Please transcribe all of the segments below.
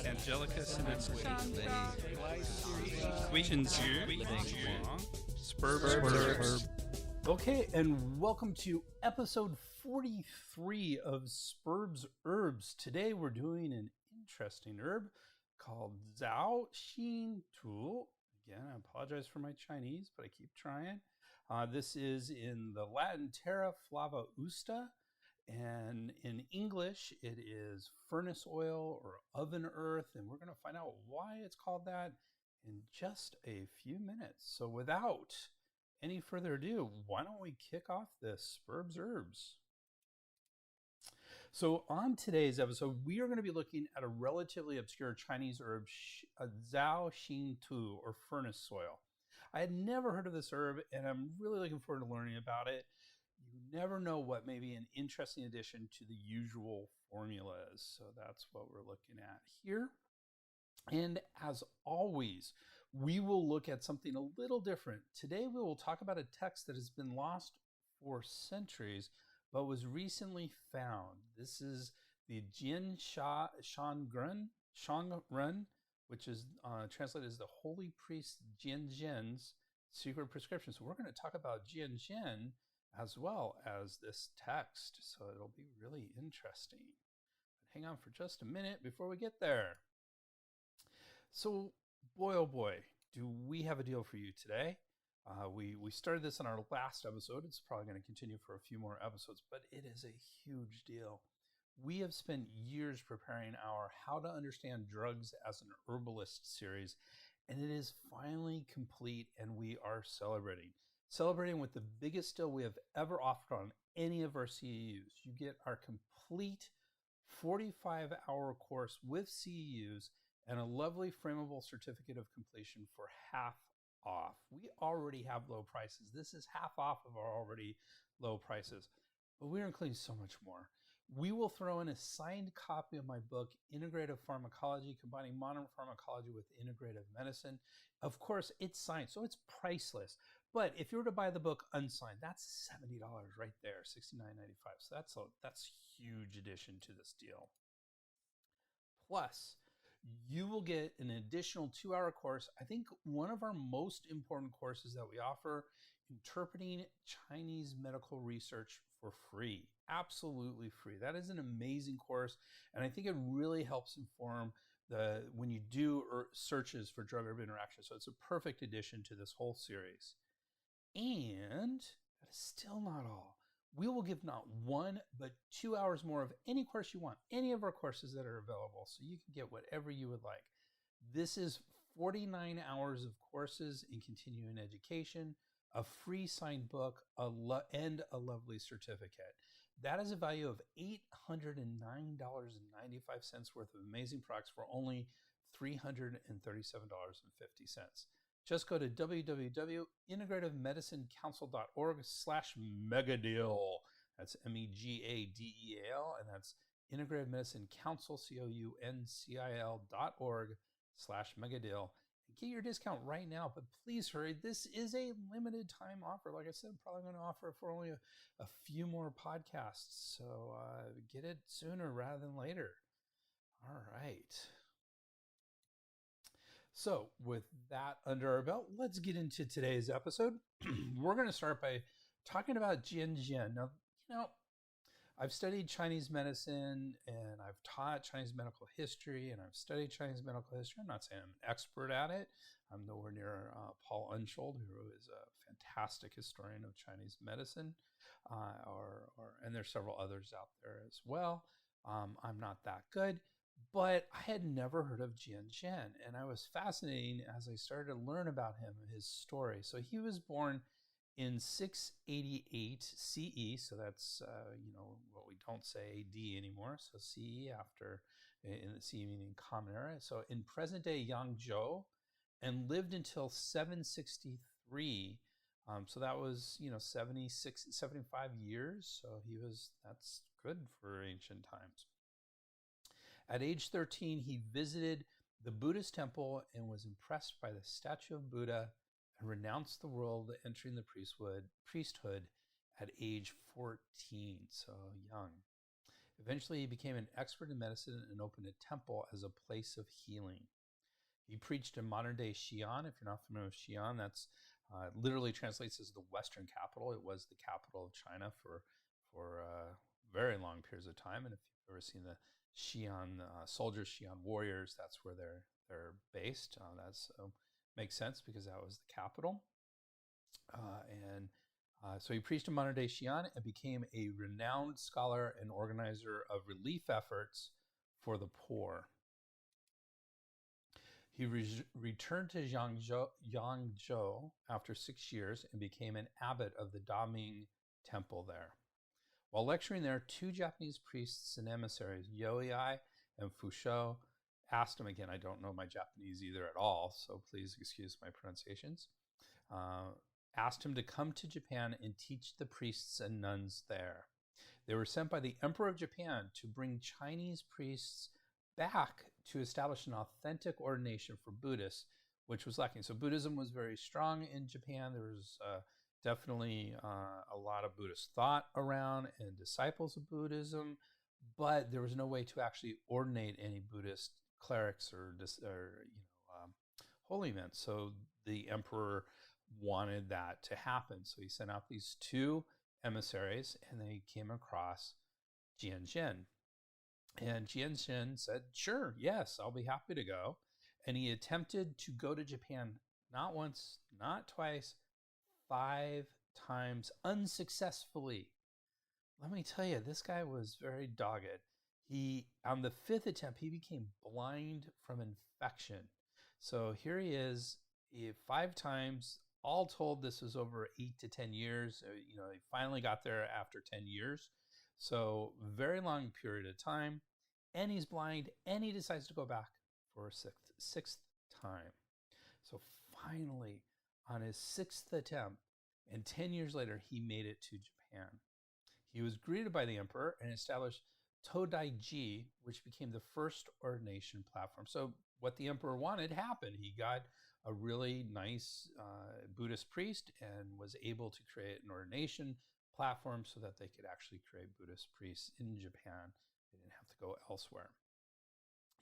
Angelicus and Sperb. Okay, and welcome to episode 43 of Sperb Herbs. Today we're doing an interesting herb called Zao Xin Tu. Again, I apologize for my Chinese, but I keep trying. This is in the Latin Terra Flava Usta, and in English it is furnace oil or oven earth, and we're going to find out why it's called that in just a few minutes. So without any further ado, why don't we kick off this Sperb Herbs? So on today's episode, we are going to be looking at a relatively obscure Chinese herb, Zao Xin Tu, or furnace soil. I had never heard of this herb, and I'm really looking forward to learning about it. You never know what may be an interesting addition to the usual formulas. So that's what we're looking at here. And as always, we will look at something a little different. Today, we will talk about a text that has been lost for centuries, but was recently found. This is the Jianzhen, which is translated as the Holy Priest Jianzhen's secret prescription. So we're going to talk about Jianzhen as well as this text. So it'll be really interesting. But hang on for just a minute before we get there. So boy, oh boy, do we have a deal for you today. We started this in our last episode. It's probably going to continue for a few more episodes, but it is a huge deal. We have spent years preparing our How to Understand Drugs as an Herbalist series, and it is finally complete, and we are celebrating with the biggest deal we have ever offered on any of our CEUs. You get our complete 45-hour course with CEUs and a lovely frameable certificate of completion for half off. We already have low prices. This is half off of our already low prices, but we're including so much more. We will throw in a signed copy of my book, Integrative Pharmacology, combining modern pharmacology with integrative medicine. Of course, it's signed, so it's priceless. But if you were to buy the book unsigned, that's $70 right there, $69.95. So that's a huge addition to this deal. Plus, you will get an additional 2-hour course. I think one of our most important courses that we offer, Interpreting Chinese Medical Research for free. Absolutely free. That is an amazing course, and I think it really helps inform when you do searches for drug-herb interactions. So it's a perfect addition to this whole series. And that is still not all. We will give not 1, but 2 hours more of any course you want, any of our courses that are available, so you can get whatever you would like. This is 49 hours of courses in continuing education, a free signed book, and a lovely certificate. That is a value of $809.95 worth of amazing products for only $337.50. Just go to www.integrativemedicinecouncil.org/megadeal. That's MEGADEAL, and that's Integrative Medicine Council, COUNCIL.org/megadeal. Get your discount right now, but please hurry. This is a limited time offer. Like I said, I'm probably going to offer it for only a few more podcasts. So get it sooner rather than later. All right. So with that under our belt, let's get into today's episode. We're going to start by talking about Jianzhen. Now, I've studied Chinese medicine, and I've taught Chinese medical history, and I've studied Chinese medical history. I'm not saying I'm an expert at it. I'm nowhere near Paul Unshold, who is a fantastic historian of Chinese medicine, and there's several others out there as well. I'm not that good. But I had never heard of Jianzhen, and I was fascinated as I started to learn about him and his story. So he was born in 688 CE, so that's what we don't say AD anymore. So CE after in the CE meaning Common Era. So in present-day Yangzhou, and lived until 763. So that was 75 years. So that's good for ancient times. At age 13, he visited the Buddhist temple and was impressed by the statue of Buddha and renounced the world, entering the priesthood at age 14, so young. Eventually, he became an expert in medicine and opened a temple as a place of healing. He preached in modern-day Xi'an. If you're not familiar with Xi'an, that's literally translates as the Western capital. It was the capital of China for very long periods of time. And if you've ever seen the Xi'an soldiers, Xi'an warriors, that's where they're based. That's makes sense because that was the capital. So he preached in modern-day Xi'an and became a renowned scholar and organizer of relief efforts for the poor. He returned to Yangzhou after 6 years and became an abbot of the Daming temple there. While lecturing there, 2 Japanese priests and emissaries, Yoei and Fushou, asked him, again, I don't know my Japanese either at all, so please excuse my pronunciations, asked him to come to Japan and teach the priests and nuns there. They were sent by the Emperor of Japan to bring Chinese priests back to establish an authentic ordination for Buddhists, which was lacking. So Buddhism was very strong in Japan. There was definitely a lot of Buddhist thought around and disciples of Buddhism, but there was no way to actually ordinate any Buddhist clerics or holy men. So the emperor wanted that to happen. So he sent out these 2 emissaries, and they came across Jianzhen. And Jianzhen said, sure, yes, I'll be happy to go. And he attempted to go to Japan not once, not twice, 5 times unsuccessfully. Let me tell you, this guy was very dogged. On the 5th attempt, he became blind from infection. So here he is, 5 times. All told, this was over 8 to 10 years. He finally got there after 10 years. So very long period of time, and he's blind, and he decides to go back for a sixth time. So finally, on his 6th attempt, and 10 years later, he made it to Japan. He was greeted by the emperor and established Todaiji, which became the first ordination platform. So what the emperor wanted happened. He got a really nice Buddhist priest and was able to create an ordination platform so that they could actually create Buddhist priests in Japan. They didn't have to go elsewhere.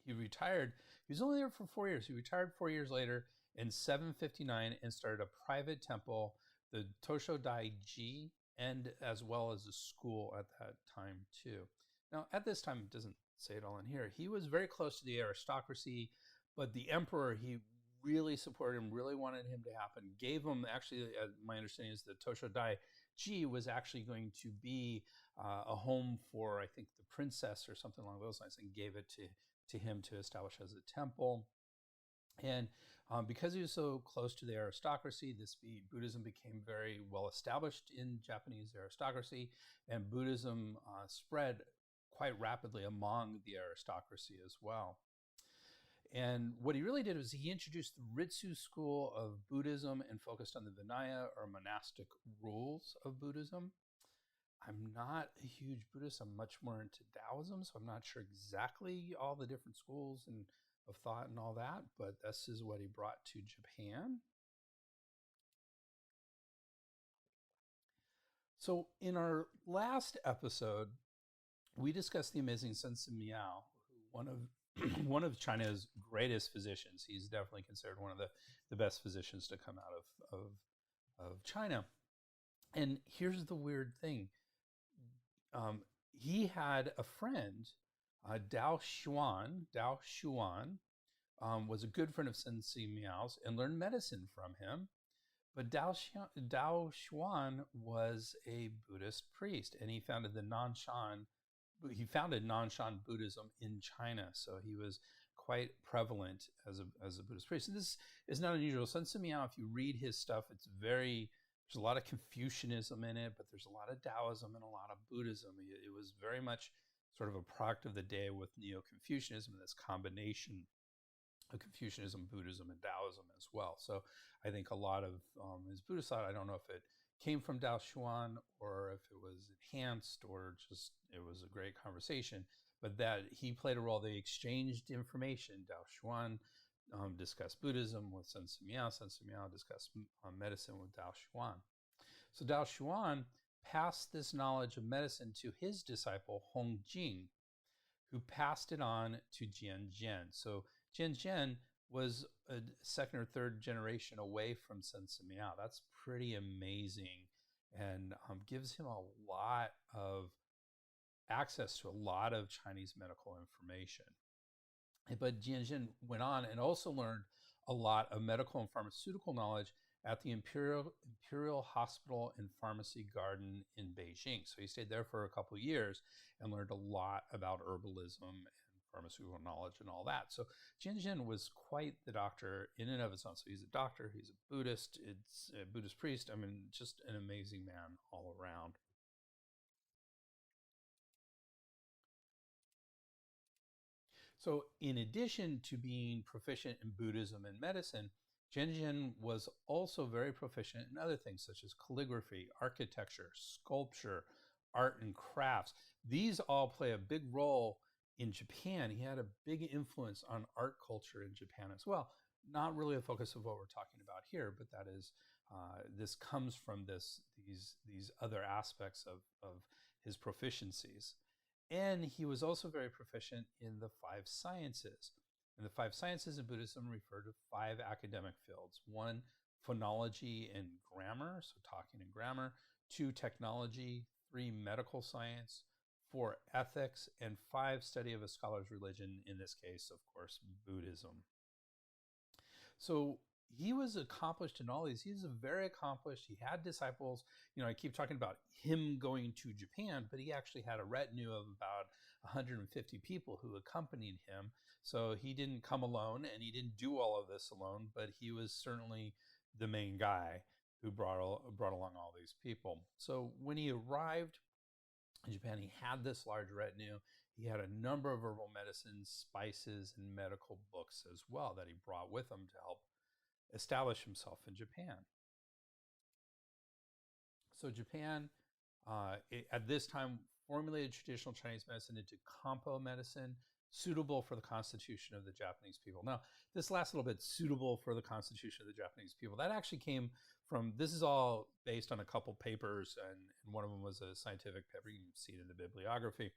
He retired. He was only there for 4 years. He retired 4 years later in 759 and started a private temple, the Toshodaiji, and as well as a school at that time too. Now, at this time, it doesn't say it all in here. He was very close to the aristocracy, but the emperor, he really supported him, really wanted him to happen, gave him, actually, my understanding is the Toshodaiji was actually going to be a home for, I think, the princess or something along those lines, and gave it to him to establish as a temple. And because he was so close to the aristocracy, Buddhism became very well established in Japanese aristocracy, and Buddhism spread quite rapidly among the aristocracy as well. And what he really did was he introduced the Ritsu school of Buddhism and focused on the Vinaya, or monastic rules of Buddhism. I'm not a huge Buddhist. I'm much more into Taoism, so I'm not sure exactly all the different schools and of thought and all that, but this is what he brought to Japan. So in our last episode, we discussed the amazing Sun Miao, one of China's greatest physicians. He's definitely considered one of the best physicians to come out of China. And here's the weird thing. He had a friend, Dao Xuan, was a good friend of Sun Miao's and learned medicine from him. But Dao Xuan was a Buddhist priest, and he founded Nanshan Buddhism in China. So he was quite prevalent as a Buddhist priest. And this is not unusual. Sun Miao, if you read his stuff, there's a lot of Confucianism in it, but there's a lot of Taoism and a lot of Buddhism. It was very much sort of a product of the day with Neo-Confucianism, this combination of Confucianism, Buddhism, and Taoism as well. So I think a lot of his Buddhist thought, I don't know if it came from Dao Xuan or if it was enhanced or just it was a great conversation, but that he played a role. They exchanged information. Dao Xuan discussed Buddhism with Sun Miao. Sun Miao discussed medicine with Dao Xuan. So Dao Xuan passed this knowledge of medicine to his disciple Hong Jing, who passed it on to Jianzhen. So Jianzhen was a second or third generation away from Sun Simiao. That's pretty amazing, and gives him a lot of access to a lot of Chinese medical information. But Jianzhen went on and also learned a lot of medical and pharmaceutical knowledge at the Imperial Hospital and Pharmacy Garden in Beijing. So he stayed there for a couple of years and learned a lot about herbalism and pharmaceutical knowledge and all that. So Jianzhen was quite the doctor in and of his own. So he's a doctor, he's a Buddhist, it's a Buddhist priest. I mean, just an amazing man all around. So in addition to being proficient in Buddhism and medicine, Jianzhen was also very proficient in other things such as calligraphy, architecture, sculpture, art and crafts. These all play a big role in Japan. He had a big influence on art culture in Japan as well. Not really a focus of what we're talking about here, but that is, this comes from these other aspects of his proficiencies. And he was also very proficient in the 5 sciences. And the 5 sciences in Buddhism refer to 5 academic fields. 1, phonology and grammar, so talking and grammar. 2, technology. 3, medical science. 4, ethics. And 5, study of a scholar's religion, in this case, of course, Buddhism. So he was accomplished in all these. He was very accomplished. He had disciples. You know, I keep talking about him going to Japan, but he actually had a retinue of about 150 people who accompanied him. So he didn't come alone, and he didn't do all of this alone, but he was certainly the main guy who brought along all these people. So when he arrived in Japan, he had this large retinue. He had a number of herbal medicines, spices, and medical books as well that he brought with him to help establish himself in Japan. So Japan, at this time, formulated traditional Chinese medicine into kampo medicine, suitable for the constitution of the Japanese people. Now, this last little bit, suitable for the constitution of the Japanese people, that actually came from, this is all based on a couple papers, and one of them was a scientific paper. You can see it in the bibliography.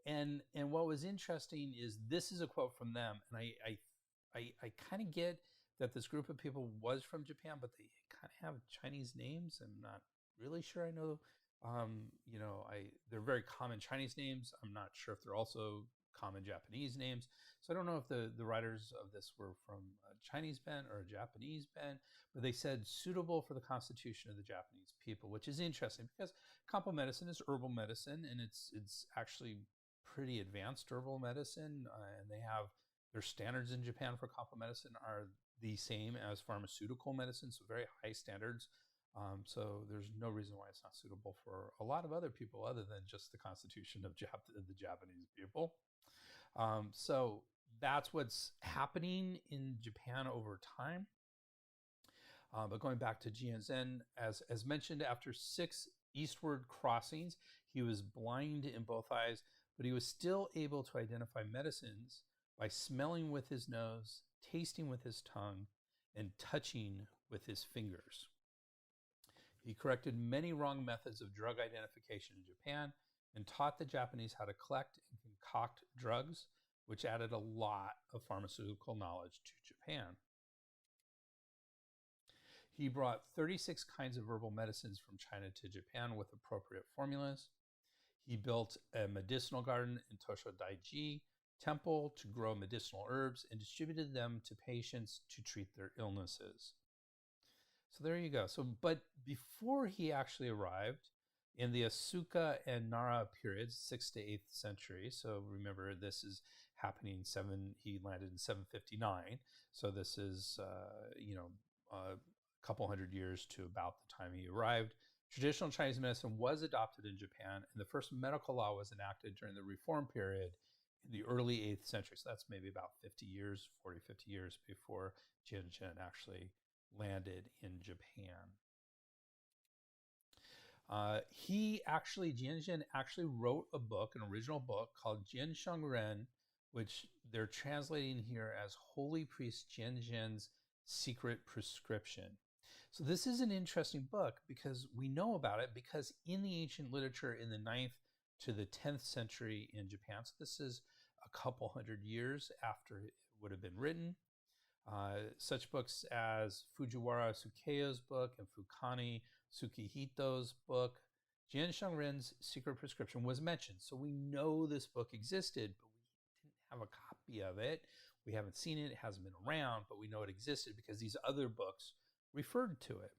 And what was interesting is this is a quote from them, and I kind of get that this group of people was from Japan, but they kind of have Chinese names. I'm not really sure I know, they're very common Chinese names. I'm not sure if they're also common Japanese names. So I don't know if the writers of this were from a Chinese bent or a Japanese bent, but they said suitable for the constitution of the Japanese people, which is interesting because kampo medicine is herbal medicine, and it's actually pretty advanced herbal medicine, and they have their standards in Japan for kampo medicine are the same as pharmaceutical medicine, so very high standards. So there's no reason why it's not suitable for a lot of other people other than just the constitution of the Japanese people. So that's what's happening in Japan over time. But going back to Jianzhen, as mentioned, after 6 eastward crossings, he was blind in both eyes, but he was still able to identify medicines by smelling with his nose, tasting with his tongue, and touching with his fingers. He corrected many wrong methods of drug identification in Japan and taught the Japanese how to collect and concoct drugs, which added a lot of pharmaceutical knowledge to Japan. He brought 36 kinds of herbal medicines from China to Japan with appropriate formulas. He built a medicinal garden in Tosho Daiji Temple to grow medicinal herbs and distributed them to patients to treat their illnesses. So there you go. So, but before he actually arrived, in the Asuka and Nara periods, 6th to 8th century. So remember, this is happening he landed in 759. So this is, a couple hundred years to about the time he arrived. Traditional Chinese medicine was adopted in Japan, and the first medical law was enacted during the Reform period in the early 8th century. So that's maybe about 50 years before Jianzhen actually landed in Japan. Jianzhen actually wrote a book, an original book called Jiansheng Ren, which they're translating here as Holy Priest Jianzhen's Secret Prescription. So this is an interesting book because we know about it because in the ancient literature in the 9th to the 10th century in Japan, so this is a couple hundred years after it would have been written, such books as Fujiwara Tsukeyo's book and Fukani Tsukihito's book, Jianzhen Ren's Secret Prescription was mentioned. So we know this book existed, but we didn't have a copy of it. We haven't seen it. It hasn't been around, but we know it existed because these other books referred to it.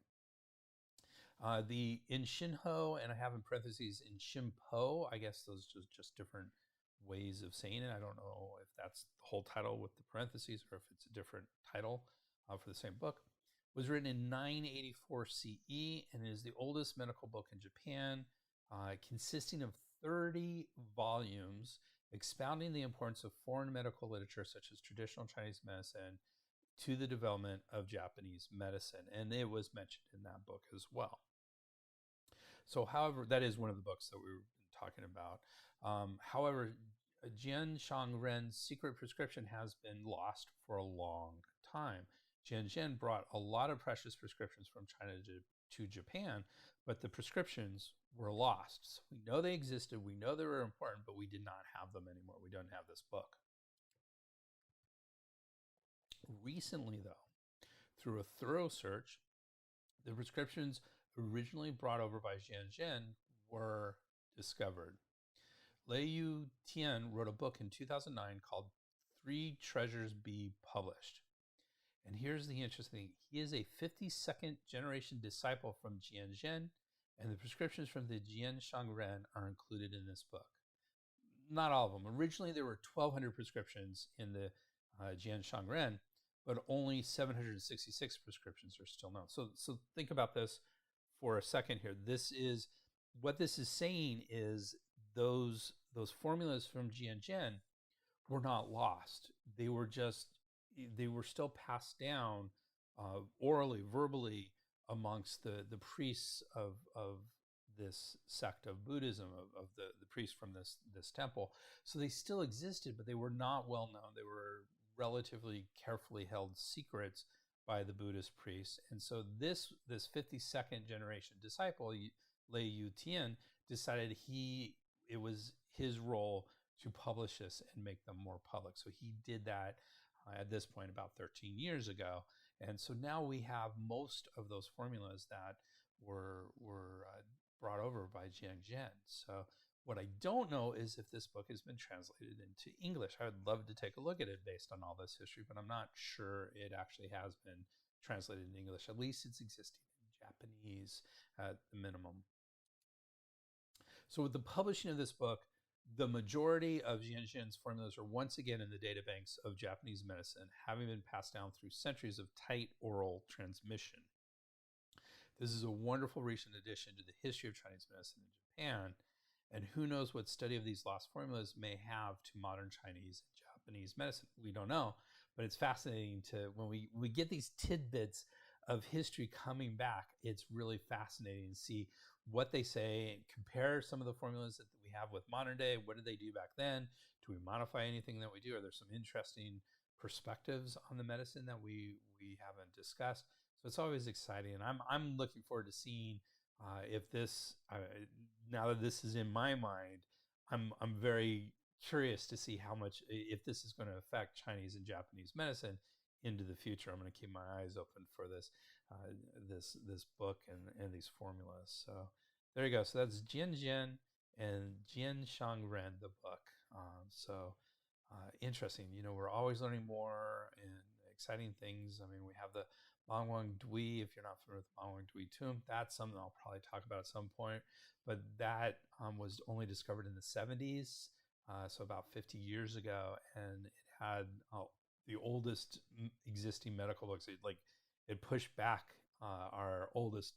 The in Shinho, and I have in parentheses in Shimpo, I guess those are just different ways of saying it. I don't know if that's the whole title with the parentheses or if it's a different title for the same book. It was written in 984 CE and is the oldest medical book in Japan, consisting of 30 volumes expounding the importance of foreign medical literature such as traditional Chinese medicine to the development of Japanese medicine. And it was mentioned in that book as well. So, however, that is one of the books that we were talking about. However, Jianzhen Ren's Secret Prescription has been lost for a long time. Jianzhen brought a lot of precious prescriptions from China to Japan, but the prescriptions were lost. So we know they existed, we know they were important, but we did not have them anymore. We don't have this book. Recently, though, through a thorough search, the prescriptions originally brought over by Jianzhen were discovered. Lei Yu Tian wrote a book in 2009 called Three Treasures Be Published. And here's the interesting thing. He is a 52nd generation disciple from Jianzhen, and the prescriptions from the Jianzhen Ren are included in this book. Not all of them. Originally, there were 1,200 prescriptions in the Jianzhen Ren, but only 766 prescriptions are still known. So think about this for a second here. What this is saying is those formulas from Jianzhen were not lost. They were still passed down orally, verbally amongst the priests of this sect of Buddhism, of the priests from this temple. So they still existed, but they were not well known. They were relatively carefully held secrets by the Buddhist priests. And so this 52nd generation disciple, Lei Yu Tian, decided it was his role to publish this and make them more public. So he did that at this point about 13 years ago. And so now we have most of those formulas that were brought over by Jianzhen. So what I don't know is if this book has been translated into English. I would love to take a look at it based on all this history, but I'm not sure it actually has been translated in English. At least it's existing in Japanese at the minimum. So with the publishing of this book, the majority of Jianzhen's formulas are once again in the databanks of Japanese medicine, having been passed down through centuries of tight oral transmission. This is a wonderful recent addition to the history of Chinese medicine in Japan, and who knows what study of these lost formulas may have to modern Chinese and Japanese medicine. We don't know, but it's fascinating when we get these tidbits of history coming back, it's really fascinating to see what they say and compare some of the formulas that we have with modern day. What did they do back then? Do we modify anything that we do? Are there some interesting perspectives on the medicine that we haven't discussed? So it's always exciting, and I'm looking forward to seeing if this now that this is in my mind, I'm very curious to see how much, if this is going to affect Chinese and Japanese medicine into the future. I'm going to keep my eyes open for this book and these formulas. So there you go. So that's Jianzhen and Jianzhen Ren, the book. Interesting. We're always learning more and exciting things. I mean, we have the Mangwang Dui. If you're not familiar with Mangwang Dui tomb, that's something I'll probably talk about at some point. But that was only discovered in the 70s, so about 50 years ago, and it had the oldest existing medical books. It pushed back our oldest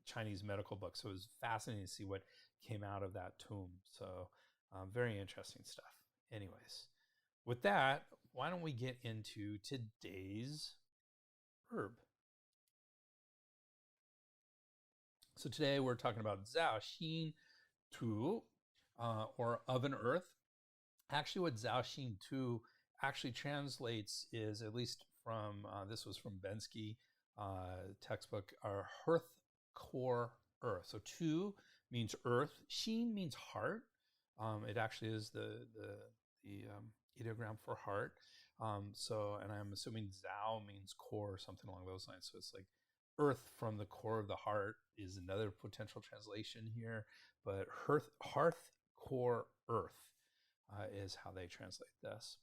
Chinese medical books. So it was fascinating to see what came out of that tomb. So very interesting stuff. Anyways, with that, why don't we get into today's herb? So today we're talking about Zao Xin Tu, or oven earth. Actually, what Zao Xin Tu actually translates is, at least from, this was from Bensky, textbook are Hearth Core Earth. So Tu means earth. Xin means heart. It actually is the ideogram for heart. And I'm assuming Zao means core or something along those lines. So it's like earth from the core of the heart is another potential translation here. But hearth core earth is how they translate this.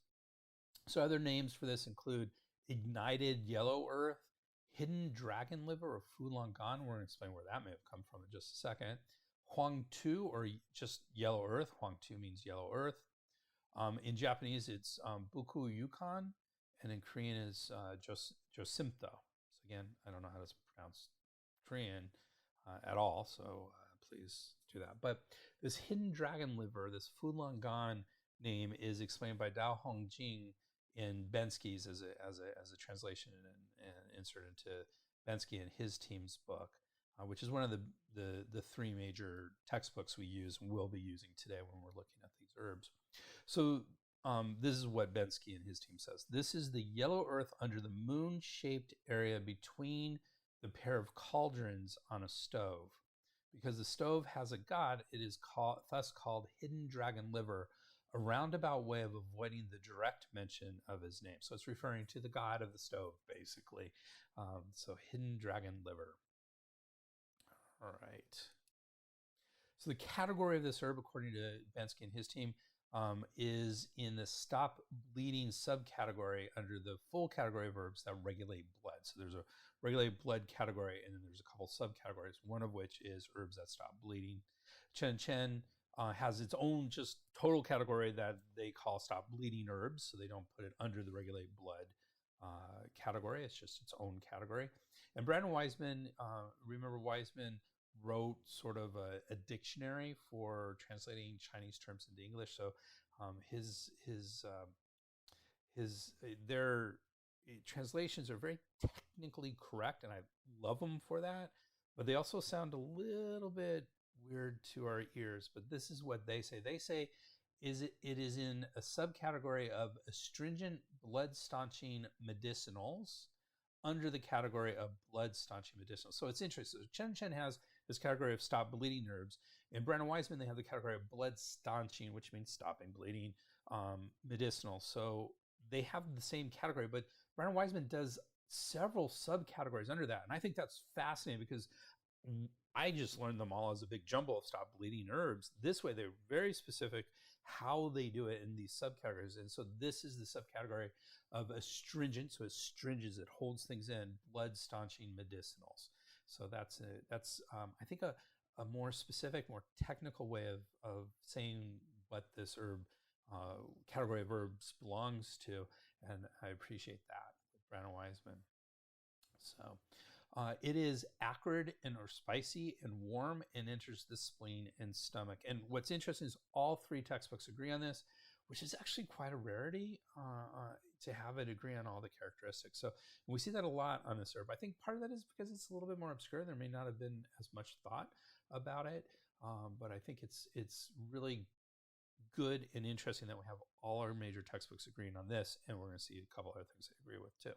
So other names for this include ignited yellow earth, hidden dragon liver, or Fulangan. We're going to explain where that may have come from in just a second. Huang Tu, or just yellow earth. Huang Tu means yellow earth. In Japanese, it's Buku Yukon, and in Korean is Josimto. So again, I don't know how to pronounce Korean at all, so please do that. But this hidden dragon liver, this Fulangan name, is explained by Dao Hongjing in Bensky's as a translation and insert into Bensky and his team's book, which is one of the three major textbooks we use and will be using today when we're looking at these herbs. So this is what Bensky and his team says. This is the yellow earth under the moon-shaped area between the pair of cauldrons on a stove. Because the stove has a god, it is thus called hidden dragon liver, a roundabout way of avoiding the direct mention of his name. So it's referring to the god of the stove, basically. So hidden dragon liver. All right. So the category of this herb, according to Bensky and his team, is in the stop bleeding subcategory under the full category of herbs that regulate blood. So there's a regulate blood category, and then there's a couple subcategories, one of which is herbs that stop bleeding. Jianzhen has its own just total category that they call stop bleeding herbs, so they don't put it under the regulate blood category. It's just its own category. And Brandon Wiseman, remember Wiseman wrote sort of a dictionary for translating Chinese terms into English. So their translations are very technically correct, and I love them for that. But they also sound a little bit weird to our ears. But this is what they say. They say it is in a subcategory of astringent blood staunching medicinals under the category of blood staunching medicinals. So it's interesting. So Jianzhen has this category of stop bleeding herbs. In Brandon Wiseman, they have the category of blood staunching, which means stopping bleeding, medicinal. So they have the same category, but Brandon Wiseman does several subcategories under that. And I think that's fascinating because I just learned them all as a big jumble of stop bleeding herbs. This way, they're very specific how they do it in these subcategories. And so this is the subcategory of astringent. So it astringes, it holds things in, blood staunching medicinals. So that's I think a more specific, more technical way of saying what this herb category of herbs belongs to, and I appreciate that with Brandon Wiseman. So it is acrid and or spicy and warm and enters the spleen and stomach. And what's interesting is all three textbooks agree on this, which is actually quite a rarity to have it agree on all the characteristics. So we see that a lot on this herb. I think part of that is because it's a little bit more obscure. There may not have been as much thought about it, but I think it's really good and interesting that we have all our major textbooks agreeing on this, and we're going to see a couple other things they agree with too.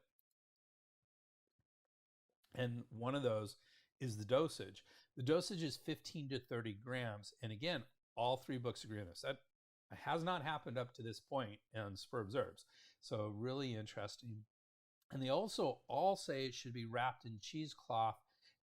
And one of those is the dosage. The dosage is 15 to 30 grams. And again, all three books agree on this. That has not happened up to this point on Sperb herbs. So really interesting. And they also all say it should be wrapped in cheesecloth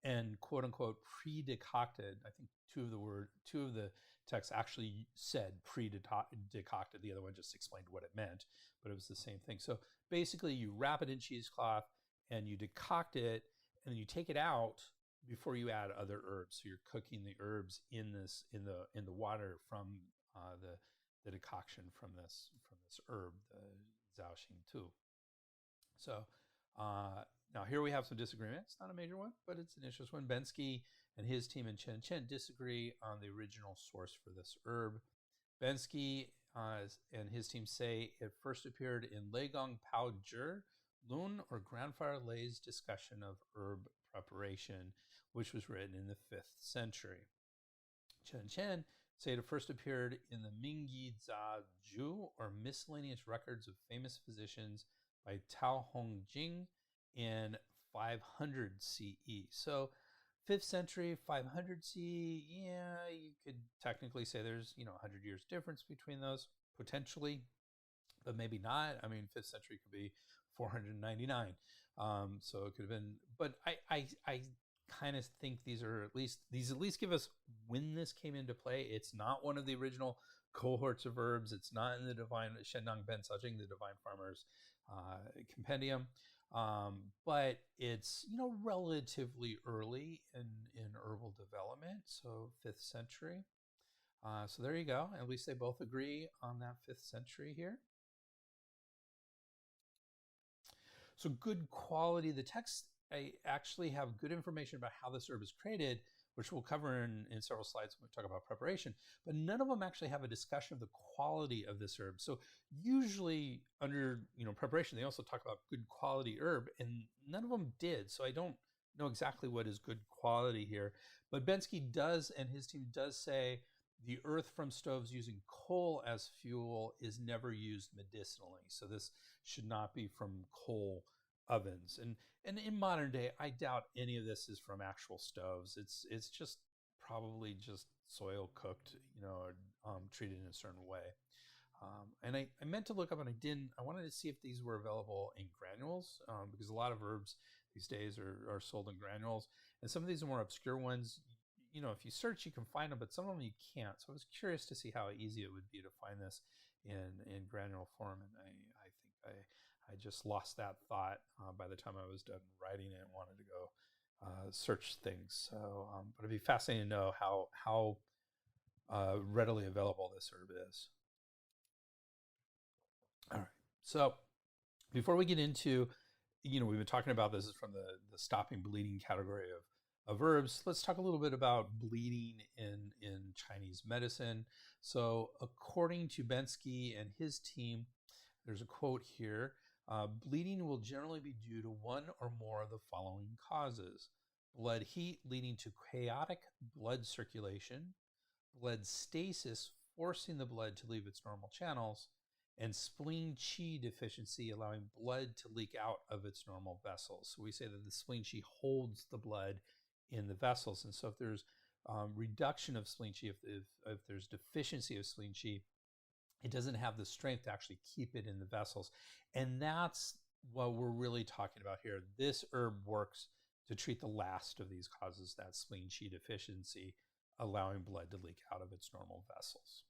and quote unquote pre-decocted. I think two of the texts actually said pre-decocted. The other one just explained what it meant, but it was the same thing. So basically you wrap it in cheesecloth and you decoct it, and then you take it out before you add other herbs. So you're cooking the herbs in the water from the decoction from this herb, the Zao Xin Tu. So now here we have some disagreement. It's not a major one, but it's an interesting one. Bensky and his team in Jianzhen disagree on the original source for this herb. Bensky and his team say it first appeared in Legong Pao Zhi Lun, or Grandfather Lei's discussion of herb preparation, which was written in the 5th century. Jianzhen say it first appeared in the Mingyi Za Ju, or Miscellaneous Records of Famous Physicians by Tao Hongjing in 500 CE. So 5th century, 500 CE, yeah, you could technically say there's, 100 years difference between those, potentially, but maybe not. I mean, 5th century could be 499. So it could have been, but I kind of think these at least give us when this came into play. It's not one of the original cohorts of herbs. It's not in the Divine Shendang Ben Sajing, the Divine Farmer's compendium. But it's, relatively early in herbal development. So 5th century. So there you go. At least they both agree on that 5th century here. So good quality. The texts actually have good information about how this herb is created, which we'll cover in several slides when we talk about preparation, but none of them actually have a discussion of the quality of this herb. So usually under preparation, they also talk about good quality herb, and none of them did. So I don't know exactly what is good quality here, but Bensky does, and his team does say the earth from stoves using coal as fuel is never used medicinally. So this should not be from coal ovens. And in modern day, I doubt any of this is from actual stoves. It's just probably just soil cooked, treated in a certain way. And I meant to look up, and I didn't. I wanted to see if these were available in granules, because a lot of herbs these days are sold in granules. And some of these are more obscure ones. If you search, you can find them, but some of them you can't. So I was curious to see how easy it would be to find this in granule form. And I think I just lost that thought by the time I was done writing it and wanted to go search things. So, but it'd be fascinating to know how readily available this herb is. All right. So before we get into, we've been talking about this is from the stopping bleeding category of herbs. Let's talk a little bit about bleeding in Chinese medicine. So according to Bensky and his team, there's a quote here. Bleeding will generally be due to one or more of the following causes: blood heat leading to chaotic blood circulation, blood stasis forcing the blood to leave its normal channels, and spleen qi deficiency allowing blood to leak out of its normal vessels. So we say that the spleen qi holds the blood in the vessels. And so if there's reduction of spleen qi, if there's deficiency of spleen qi, it doesn't have the strength to actually keep it in the vessels. And that's what we're really talking about here. This herb works to treat the last of these causes, that spleen qi deficiency, allowing blood to leak out of its normal vessels.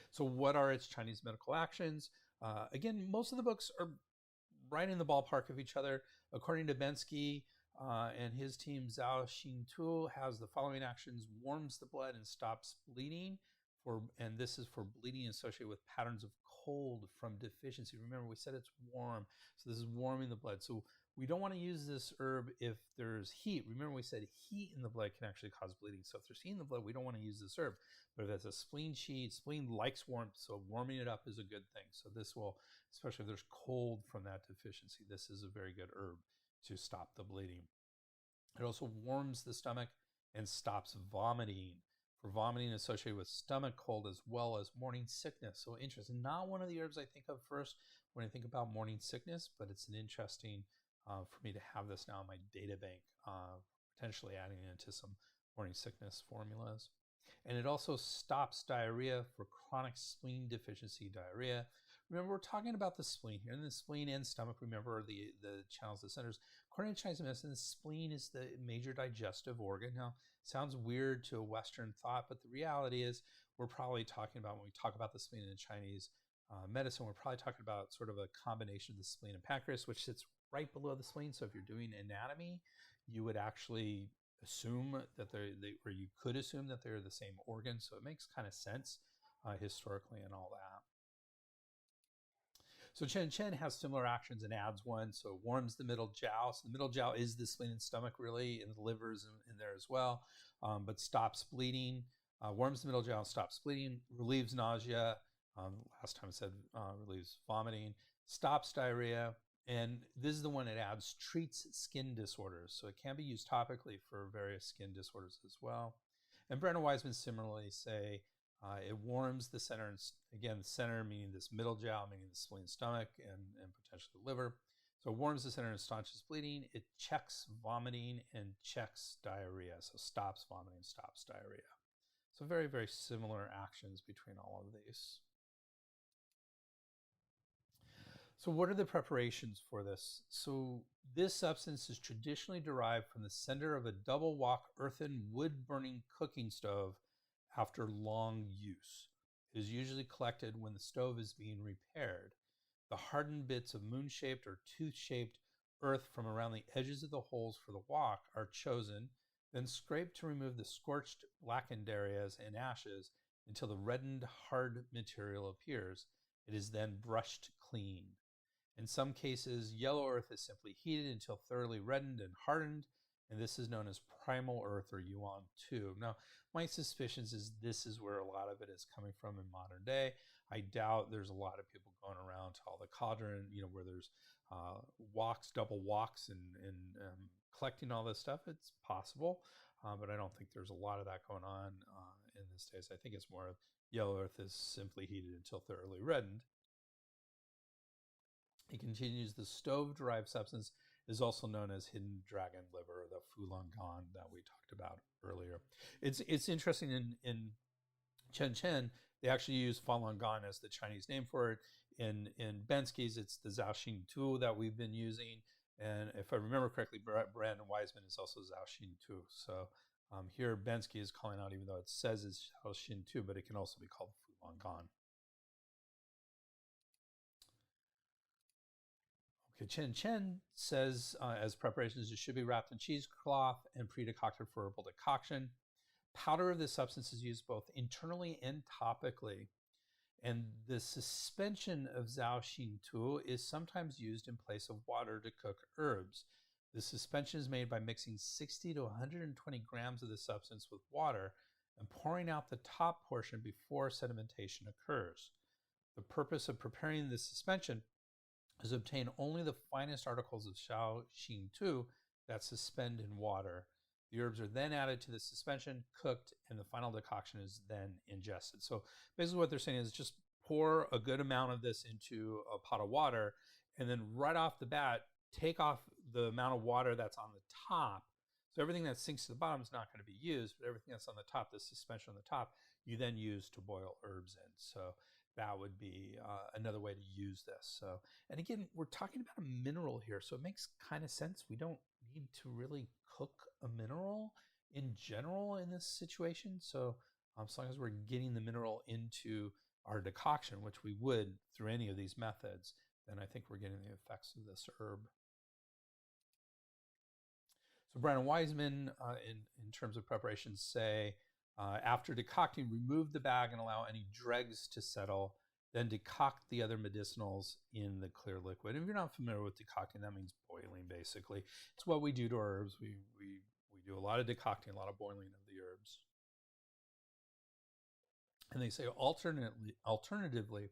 So what are its Chinese medical actions? Again, most of the books are right in the ballpark of each other. According to Bensky and his team, Zao Xin Tu has the following actions: warms the blood and stops bleeding. And this is for bleeding associated with patterns of cold from deficiency. Remember, we said it's warm. So this is warming the blood. So we don't want to use this herb if there's heat. Remember, we said heat in the blood can actually cause bleeding. So if there's heat in the blood, we don't want to use this herb. But if it's a spleen qi, spleen likes warmth, so warming it up is a good thing. So this will, especially if there's cold from that deficiency, this is a very good herb to stop the bleeding. It also warms the stomach and stops vomiting. For vomiting associated with stomach cold as well as morning sickness. So interesting. Not one of the herbs I think of first when I think about morning sickness, but it's an interesting for me to have this now in my data bank, potentially adding into some morning sickness formulas. And it also stops diarrhea for chronic spleen deficiency diarrhea. Remember, we're talking about the spleen here, and the spleen and stomach, remember, are the channels, the centers. According to Chinese medicine, the spleen is the major digestive organ. Now, sounds weird to a Western thought, but the reality is we're probably talking about, when we talk about the spleen in Chinese medicine, we're probably talking about sort of a combination of the spleen and pancreas, which sits right below the spleen. So if you're doing anatomy, you would actually assume that or you could assume that they're the same organ. So it makes kind of sense historically and all that. So Jianzhen has similar actions and adds one. So it warms the middle jiao. So the middle jiao is the spleen and stomach, really, and the liver's in there as well, but stops bleeding. Warms the middle jiao, stops bleeding, relieves nausea. Last time I said relieves vomiting, stops diarrhea. And this is the one it adds, treats skin disorders. So it can be used topically for various skin disorders as well. And Brenner Wiseman similarly say it warms the center, and again, the center meaning this middle jiao, meaning the spleen, stomach, and potentially the liver. So it warms the center and staunches bleeding. It checks vomiting and checks diarrhea. So stops vomiting, stops diarrhea. So very, very similar actions between all of these. So what are the preparations for this? So this substance is traditionally derived from the cinder of a double wok earthen wood burning cooking stove after long use. It is usually collected when the stove is being repaired. The hardened bits of moon-shaped or tooth-shaped earth from around the edges of the holes for the wok are chosen, then scraped to remove the scorched, blackened areas and ashes until the reddened, hard material appears. It is then brushed clean. In some cases, yellow earth is simply heated until thoroughly reddened and hardened, and this is known as primal earth or yuan tu. Now, my suspicions is this is where a lot of it is coming from in modern day. I doubt there's a lot of people going around to all the cauldron, where there's woks, double woks, and collecting all this stuff. It's possible, but I don't think there's a lot of that going on in these days. I think it's more of yellow earth is simply heated until thoroughly reddened. He continues, the stove-derived substance is also known as hidden dragon liver, or the fulangan that we talked about earlier. It's interesting in Jianzhen, they actually use fulangan as the Chinese name for it. In Bensky's, it's the Zao Xin Tu that we've been using. And if I remember correctly, Brandon Wiseman is also Zao Xin Tu. So here Bensky is calling out, even though it says it's Zao Xin Tu, but it can also be called fulangan. Jianzhen says as preparations, it should be wrapped in cheesecloth and pre-decocted for herbal decoction. Powder of this substance is used both internally and topically. And the suspension of Zao Xin Tu is sometimes used in place of water to cook herbs. The suspension is made by mixing 60 to 120 grams of the substance with water and pouring out the top portion before sedimentation occurs. The purpose of preparing this suspension is obtain only the finest articles of Zao Xin Tu that suspend in water. The herbs are then added to the suspension, cooked, and the final decoction is then ingested. So basically what they're saying is just pour a good amount of this into a pot of water, and then right off the bat, take off the amount of water that's on the top. So everything that sinks to the bottom is not going to be used, but everything that's on the top, the suspension on the top, you then use to boil herbs in. So that would be another way to use this. So, and again, we're talking about a mineral here, so it makes kind of sense. We don't need to really cook a mineral in general in this situation. So as long as we're getting the mineral into our decoction, which we would through any of these methods, then I think we're getting the effects of this herb. So Brandon Wiseman, in terms of preparations, say, after decocting, remove the bag and allow any dregs to settle. Then decoct the other medicinals in the clear liquid. And if you're not familiar with decocting, that means boiling, basically. It's what we do to our herbs. We do a lot of decocting, a lot of boiling of the herbs. And they say alternatively,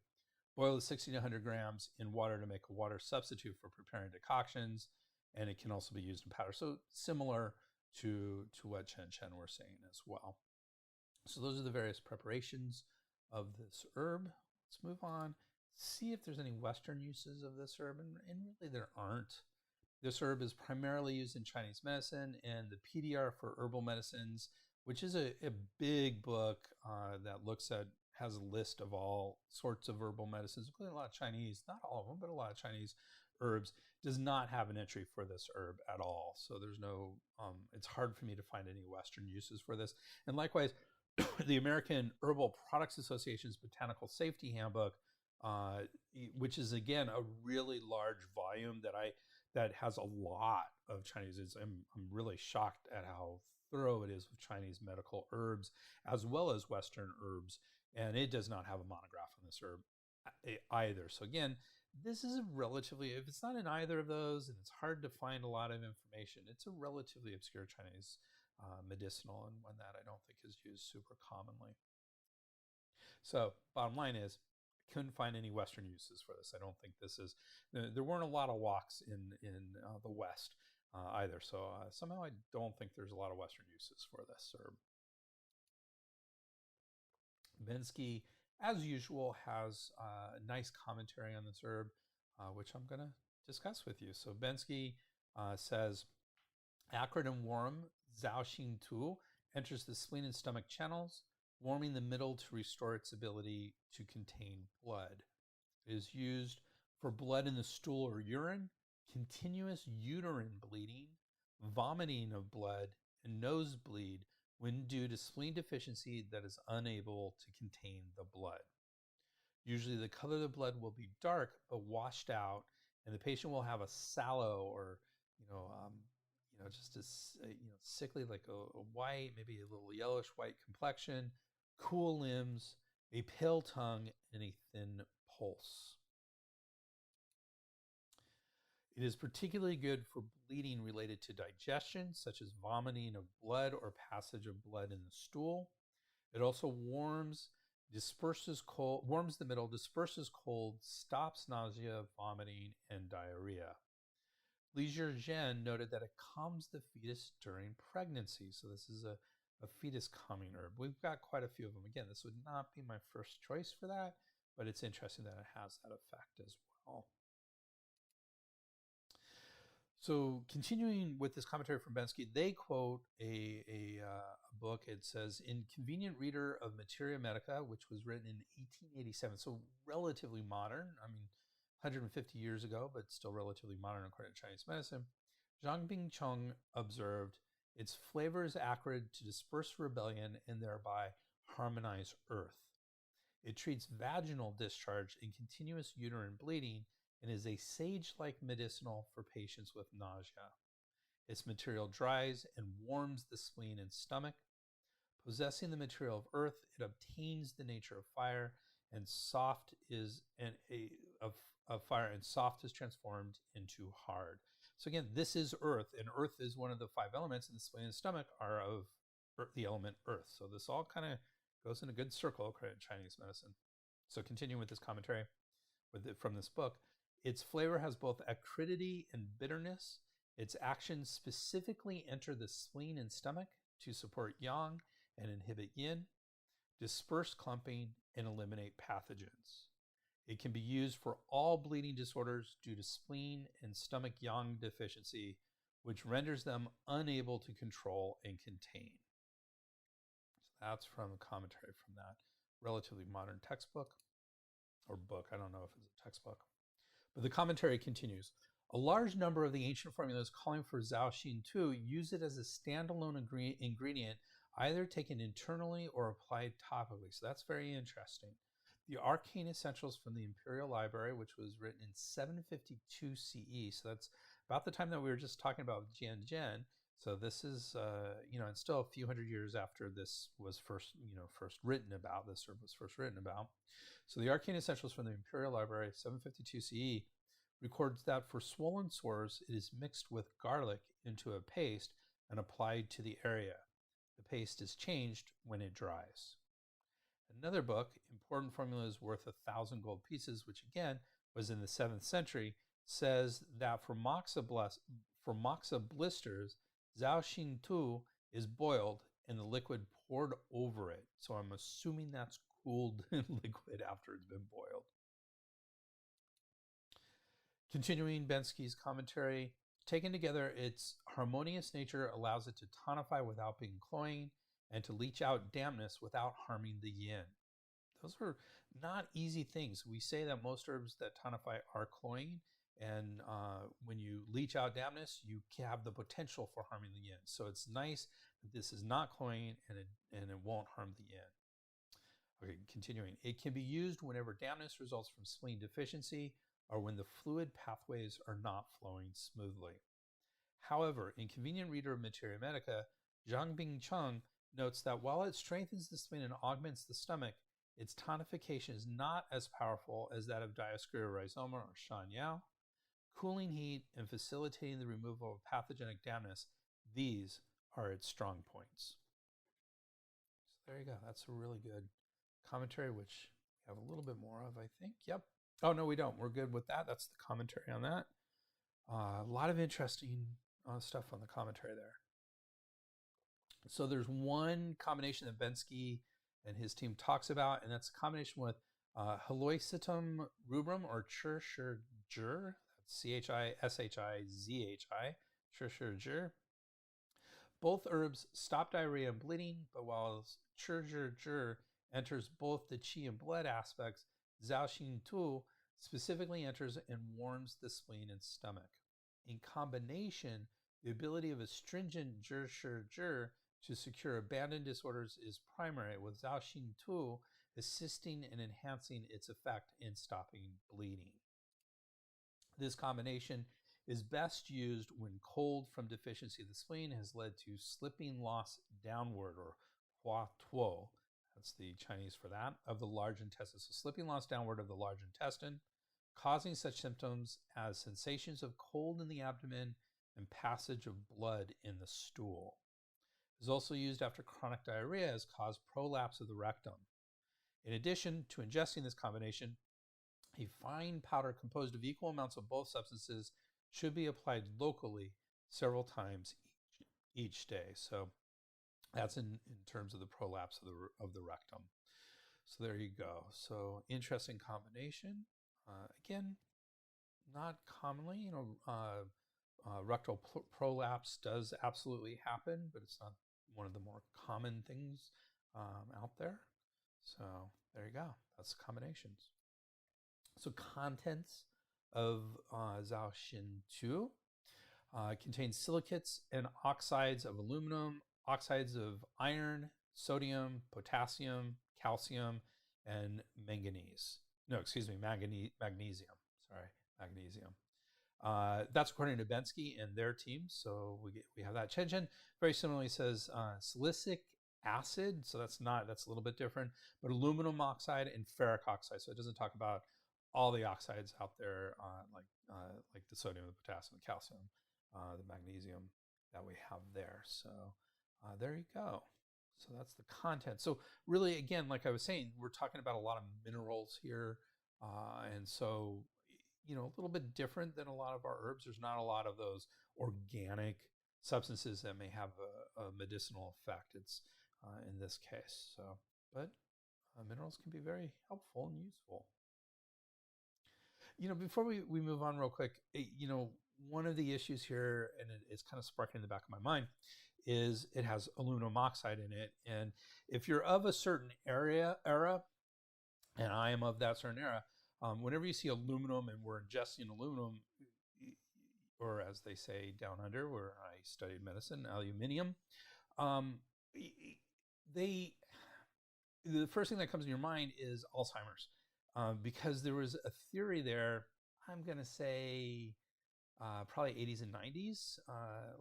boil the 60 to 100 grams in water to make a water substitute for preparing decoctions. And it can also be used in powder. So similar to what Jianzhen were saying as well. So those are the various preparations of this herb. Let's move on, see if there's any Western uses of this herb, and really there aren't. This herb is primarily used in Chinese medicine, and the PDR for Herbal Medicines, which is a big book that has a list of all sorts of herbal medicines, including a lot of Chinese, not all of them, but a lot of Chinese herbs, does not have an entry for this herb at all. So there's no, it's hard for me to find any Western uses for this. And likewise, the American Herbal Products Association's Botanical Safety Handbook, which is again a really large volume that has a lot of Chinese. I'm really shocked at how thorough it is with Chinese medical herbs as well as Western herbs, and it does not have a monograph on this herb either. So again, this is a relatively, if it's not in either of those, and it's hard to find a lot of information, it's a relatively obscure Chinese medicinal, and one that I don't think is used super commonly. So bottom line is, I couldn't find any Western uses for this. I don't think this is, there weren't a lot of woks in the West either. So somehow I don't think there's a lot of Western uses for this herb. Bensky, as usual, has a nice commentary on this herb, which I'm going to discuss with you. So Bensky says, acrid and warm Zao Xin Tu enters the spleen and stomach channels, warming the middle to restore its ability to contain blood. It is used for blood in the stool or urine, continuous uterine bleeding, vomiting of blood, and nosebleed when due to spleen deficiency that is unable to contain the blood. Usually the color of the blood will be dark but washed out, and the patient will have a sallow or, just a sickly, like a white, maybe a little yellowish white complexion, cool limbs, a pale tongue, and a thin pulse. It is particularly good for bleeding related to digestion, such as vomiting of blood or passage of blood in the stool. It also warms the middle, disperses cold, stops nausea, vomiting, and diarrhea. Li Jianzhen noted that it calms the fetus during pregnancy. So this is a fetus calming herb. We've got quite a few of them. Again, this would not be my first choice for that, but it's interesting that it has that effect as well. So continuing with this commentary from Bensky, they quote a book. It says, in Convenient Reader of Materia Medica, which was written in 1887, so relatively modern. I mean, 150 years ago, but still relatively modern according to Chinese medicine. Zhang Bingcheng observed, its flavor is acrid to disperse rebellion and thereby harmonize earth. It treats vaginal discharge and continuous uterine bleeding and is a sage-like medicinal for patients with nausea. Its material dries and warms the spleen and stomach. Possessing the material of earth, it obtains the nature of fire, and soft is transformed into hard. So again, this is earth, and earth is one of the 5 elements, and the spleen and stomach are of the element earth. So this all kind of goes in a good circle according to Chinese medicine. So continuing with this commentary from this book, its flavor has both acridity and bitterness. Its actions specifically enter the spleen and stomach to support yang and inhibit yin, disperse clumping, and eliminate pathogens. It can be used for all bleeding disorders due to spleen and stomach yang deficiency, which renders them unable to control and contain. So that's from a commentary from that relatively modern textbook or book. I don't know if it's a textbook. But the commentary continues. A large number of the ancient formulas calling for Zao Xin Tu use it as a standalone ingredient, either taken internally or applied topically. So that's very interesting. The Arcane Essentials from the Imperial Library, which was written in 752 CE. So that's about the time that we were just talking about Jianzhen. So this is, and still a few hundred years after this was first written about. This herb was first written about. So the Arcane Essentials from the Imperial Library, 752 CE, records that for swollen sores, it is mixed with garlic into a paste and applied to the area. The paste is changed when it dries. Another book, Important Formulas Worth 1,000 Gold Pieces, which again was in the 7th century, says that for moxa blisters, Zao Xin Tu is boiled and the liquid poured over it. So I'm assuming that's cooled liquid after it's been boiled. Continuing Bensky's commentary, taken together, its harmonious nature allows it to tonify without being cloying and to leach out dampness without harming the yin. Those are not easy things. We say that most herbs that tonify are cloying, and when you leach out dampness, you have the potential for harming the yin. So it's nice that this is not cloying and it won't harm the yin. Okay, continuing. It can be used whenever dampness results from spleen deficiency or when the fluid pathways are not flowing smoothly. However, in Convenient Reader of Materia Medica, Zhang Bingcheng notes that while it strengthens the spleen and augments the stomach, its tonification is not as powerful as that of Dioscura rhizoma or Shan Yao. Cooling heat and facilitating the removal of pathogenic dampness, these are its strong points. So there you go. That's a really good commentary, which we have a little bit more of, I think. Yep. Oh, no, we don't. We're good with that. That's the commentary on that. A lot of interesting stuff on the commentary there. So there's one combination that Bensky and his team talks about, and that's a combination with Heloisetum rubrum or Chir. Chishizhi, Chishizhi. Both herbs stop diarrhea and bleeding, but while Chishizhi enters both the qi and blood aspects, Zao Xin Tu specifically enters and warms the spleen and stomach. In combination, the ability of astringent Chishizhi to secure abandon disorders is primary, with Zao Xin Tu assisting and enhancing its effect in stopping bleeding. This combination is best used when cold from deficiency of the spleen has led to slipping loss downward, or hua tuo, that's the Chinese for that, of the large intestine. So slipping loss downward of the large intestine, causing such symptoms as sensations of cold in the abdomen and passage of blood in the stool. It is also used after chronic diarrhea as cause prolapse of the rectum. In addition to ingesting this combination, a fine powder composed of equal amounts of both substances should be applied locally several times each day. So that's in terms of the prolapse of the rectum. So there you go. So interesting combination. Again, not commonly, rectal prolapse does absolutely happen, but it's not one of the more common things out there. So there you go. That's the combinations. So contents of Zao Xin Tu contains silicates and oxides of aluminum, oxides of iron, sodium, potassium, calcium, and magnesium. Sorry, magnesium. That's according to Bensky and their team. So we have that. Jianzhen very similarly says silicic acid. So that's a little bit different, but aluminum oxide and ferric oxide. So it doesn't talk about all the oxides out there, like the sodium, the potassium, the calcium, the magnesium that we have there. So there you go. So that's the content. So really, again, like I was saying, we're talking about a lot of minerals here. And so, a little bit different than a lot of our herbs. There's not a lot of those organic substances that may have a medicinal effect. It's in this case. So, but minerals can be very helpful and useful. Before we move on real quick, one of the issues here, and it's kind of sparking in the back of my mind, is it has aluminum oxide in it. And if you're of a certain era, and I am of that certain era, whenever you see aluminum and we're ingesting aluminum, or as they say down under where I studied medicine, aluminium, the first thing that comes to your mind is Alzheimer's. Because there was a theory there, I'm going to say probably 80s and 90s,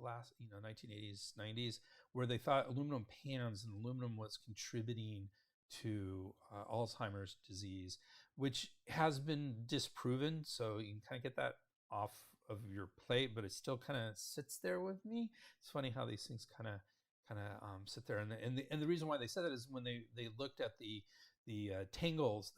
1980s, 90s, where they thought aluminum pans and aluminum was contributing to Alzheimer's disease, which has been disproven. So you can kind of get that off of your plate, but it still kind of sits there with me. It's funny how these things kind of sit there. And the reason why they said that is when they looked at the tangles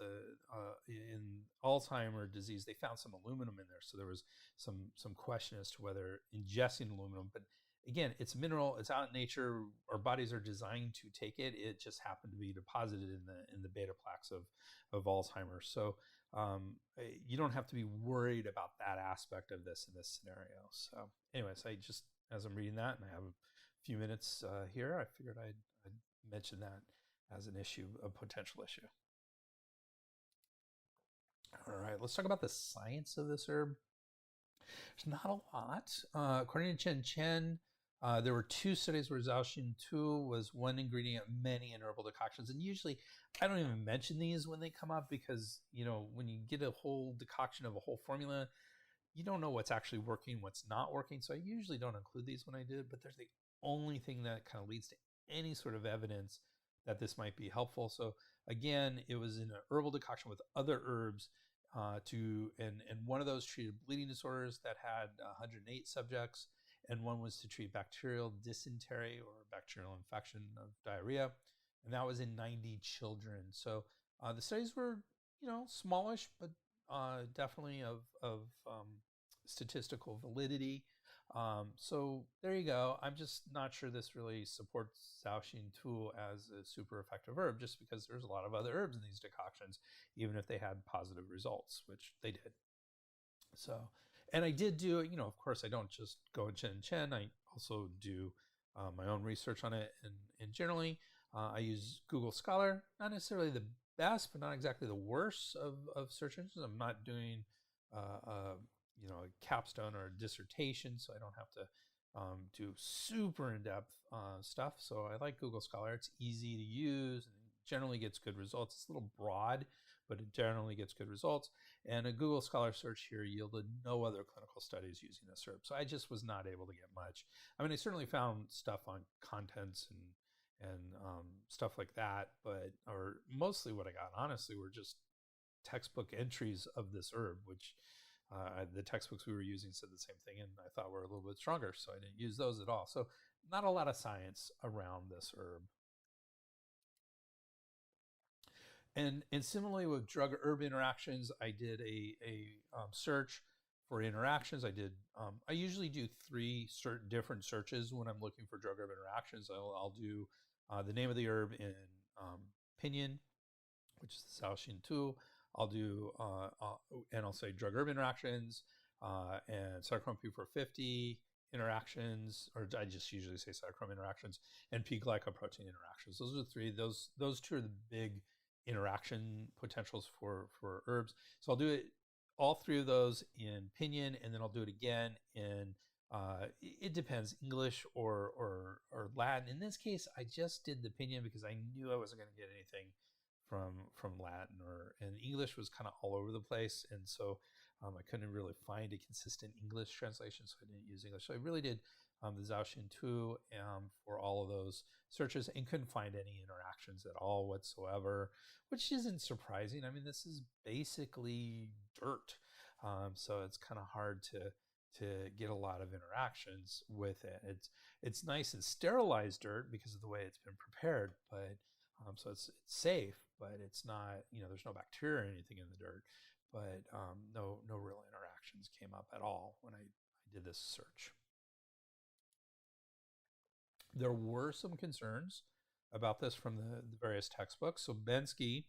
in Alzheimer's disease, they found some aluminum in there. So there was some question as to whether ingesting aluminum, but again, it's mineral, it's out in nature. Our bodies are designed to take it. It just happened to be deposited in the beta plaques of Alzheimer's. So you don't have to be worried about that aspect of this in this scenario. So anyways, as I'm reading that and I have a few minutes here, I figured I'd mention that as an issue, a potential issue. All right, let's talk about the science of this herb. There's not a lot. According to Jianzhen, there were 2 studies where Zao Xin Tu was one ingredient of many in herbal decoctions. And usually I don't even mention these when they come up because, when you get a whole decoction of a whole formula, you don't know what's actually working, what's not working. So I usually don't include these when I do, but they're the only thing that kind of leads to any sort of evidence that this might be helpful. So again, it was in an herbal decoction with other herbs and one of those treated bleeding disorders that had 108 subjects, and one was to treat bacterial dysentery or bacterial infection of diarrhea, and that was in 90 children. So the studies were, smallish, but definitely of statistical validity. So there you go. I'm just not sure this really supports Zao Xin Tu as a super effective herb, just because there's a lot of other herbs in these decoctions, even if they had positive results, which they did. So And I did do, of course, I don't just go in Jianzhen. I also do my own research on it. And generally, I use Google Scholar, not necessarily the best, but not exactly the worst of search engines. I'm not doing, a capstone or a dissertation, so I don't have to do super in-depth stuff. So I like Google Scholar. It's easy to use and generally gets good results. It's a little broad, but it generally gets good results. And a Google Scholar search here yielded no other clinical studies using this herb. So I just was not able to get much. I mean, I certainly found stuff on contents and stuff like that, or mostly what I got, honestly, were just textbook entries of this herb, which the textbooks we were using said the same thing, and I thought were a little bit stronger, so I didn't use those at all. So not a lot of science around this herb. And similarly with drug herb interactions, I did a search for interactions. I usually do 3 different searches when I'm looking for drug herb interactions. I'll do the name of the herb in pinyin, which is the Zao Xin Tu. I'll do, and I'll say drug herb interactions and cytochrome P450 interactions, or I just usually say cytochrome interactions, and P glycoprotein interactions. Those are the 3. Those 2 are the big interaction potentials for herbs. So I'll do it, all 3 of those in pinyin, and then I'll do it again in it depends, English or Latin. In this case, I just did the pinyin because I knew I wasn't going to get anything from Latin, and English was kind of all over the place, and so I couldn't really find a consistent English translation, so I didn't use English. So I really did the Zao Xin Tu for all of those searches, and couldn't find any interactions at all whatsoever, which isn't surprising. I mean, this is basically dirt, so it's kind of hard to get a lot of interactions with it. It's nice and sterilized dirt because of the way it's been prepared, but so it's safe, but it's not, there's no bacteria or anything in the dirt, but no real interactions came up at all when I did this search. There were some concerns about this from the various textbooks. So Bensky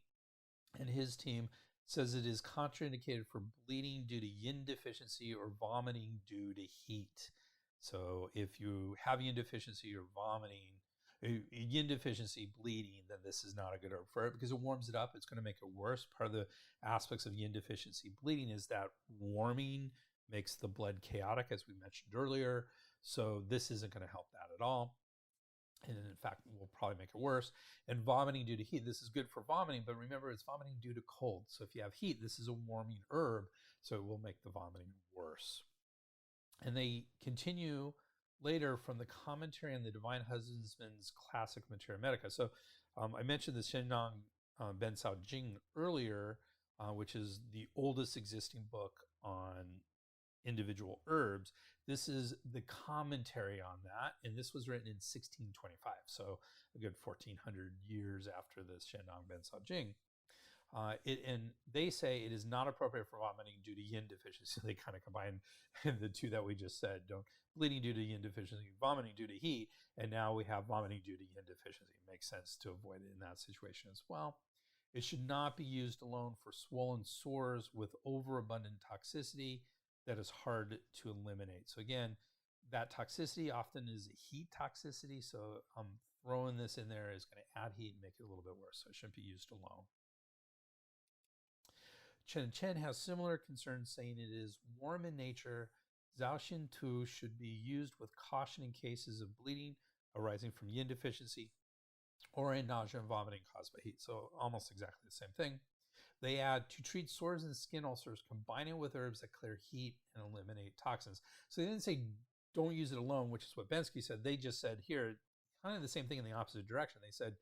and his team says it is contraindicated for bleeding due to yin deficiency or vomiting due to heat. So if you have yin deficiency or vomiting, yin deficiency, bleeding, then this is not a good herb for it because it warms it up. It's going to make it worse. Part of the aspects of yin deficiency bleeding is that warming makes the blood chaotic, as we mentioned earlier. So this isn't going to help that at all. And in fact, will probably make it worse. And vomiting due to heat, this is good for vomiting, but remember, it's vomiting due to cold. So if you have heat, this is a warming herb, so it will make the vomiting worse. And they continue later from the commentary on the Divine Husbandman's classic Materia Medica. So I mentioned the Shenang Ben Cao Jing earlier, which is the oldest existing book on individual herbs. This is the commentary on that, and this was written in 1625, so a good 1400 years after the Shenang Ben Cao Jing. And they say it is not appropriate for vomiting due to yin deficiency. They kind of combine the 2 that we just said. Bleeding due to yin deficiency, vomiting due to heat, and now we have vomiting due to yin deficiency. It makes sense to avoid it in that situation as well. It should not be used alone for swollen sores with overabundant toxicity that is hard to eliminate. So again, that toxicity often is a heat toxicity, so throwing this in there is going to add heat and make it a little bit worse, so it shouldn't be used alone. Chen has similar concerns, saying it is warm in nature. Zao Xin Tu should be used with caution in cases of bleeding arising from yin deficiency or in nausea and vomiting caused by heat. So almost exactly the same thing. They add, to treat sores and skin ulcers, combine it with herbs that clear heat and eliminate toxins. So they didn't say don't use it alone, which is what Bensky said. They just said here, kind of the same thing in the opposite direction. They said,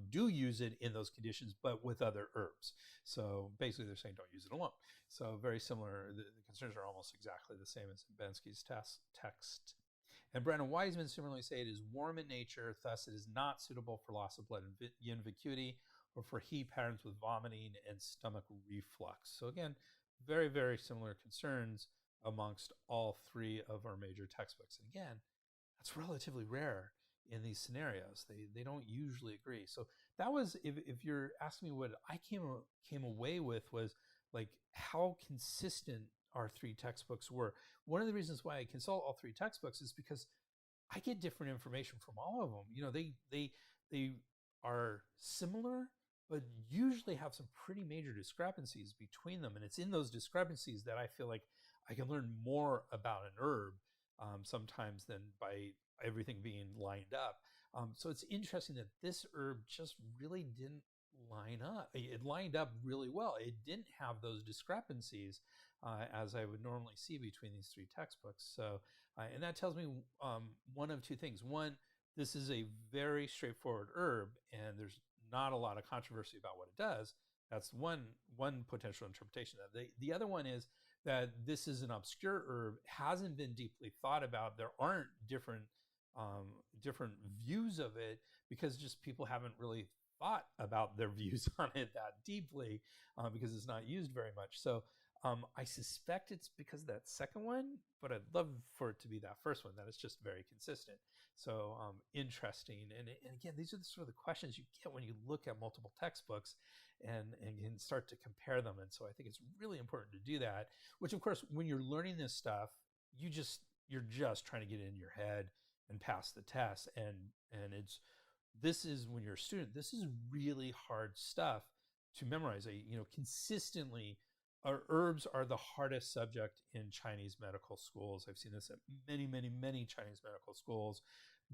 do use it in those conditions, but with other herbs. So basically they're saying don't use it alone. So very similar. The concerns are almost exactly the same as in Bensky's text. And Brandon Wiseman similarly say it is warm in nature, thus it is not suitable for loss of blood and yin vacuity, or for heat patterns with vomiting and stomach reflux. So again, very, very similar concerns amongst all 3 of our major textbooks. And again, that's relatively rare in these scenarios. They don't usually agree. So that was, if you're asking me what I came away with, was like, how consistent our 3 textbooks were. One of the reasons why I consult all 3 textbooks is because I get different information from all of them. You know, they are similar, but usually have some pretty major discrepancies between them. And it's in those discrepancies that I feel like I can learn more about an herb sometimes than by everything being lined up. So it's interesting that this herb just really didn't line up. It lined up really well. It didn't have those discrepancies as I would normally see between these 3 textbooks. So, and that tells me one of 2 things. One, this is a very straightforward herb, and there's not a lot of controversy about what it does. That's one potential interpretation of it. The other one is that this is an obscure herb, hasn't been deeply thought about. There aren't different views of it because just people haven't really thought about their views on it that deeply because it's not used very much. So I suspect it's because of that second one, but I'd love for it to be that first one, that it's just very consistent. So interesting. And again, these are the sort of the questions you get when you look at multiple textbooks and can start to compare them. And so I think it's really important to do that, which of course, when you're learning this stuff, you're just trying to get it in your head and pass the test. And this is when you're a student, this is really hard stuff to memorize. Consistently, our herbs are the hardest subject in Chinese medical schools. I've seen this at many, many, many Chinese medical schools.